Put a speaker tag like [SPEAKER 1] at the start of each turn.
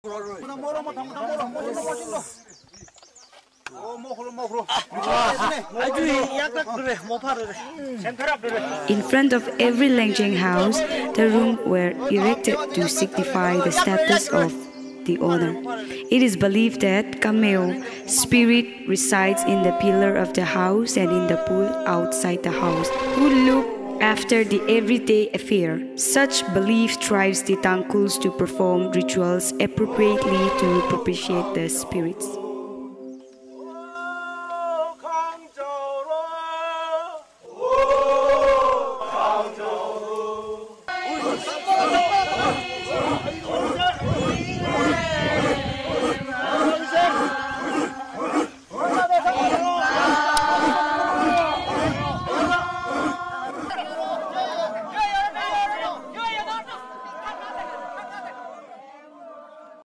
[SPEAKER 1] In front of every Lengcheng house, the rooms were erected to signify the status of the owner. It is believed that Ameowa spirit resides in the pillar of the house and in the pool outside the house, who look after the everyday affair. Such belief drives the Tangkhuls to perform rituals appropriately to propitiate the spirits.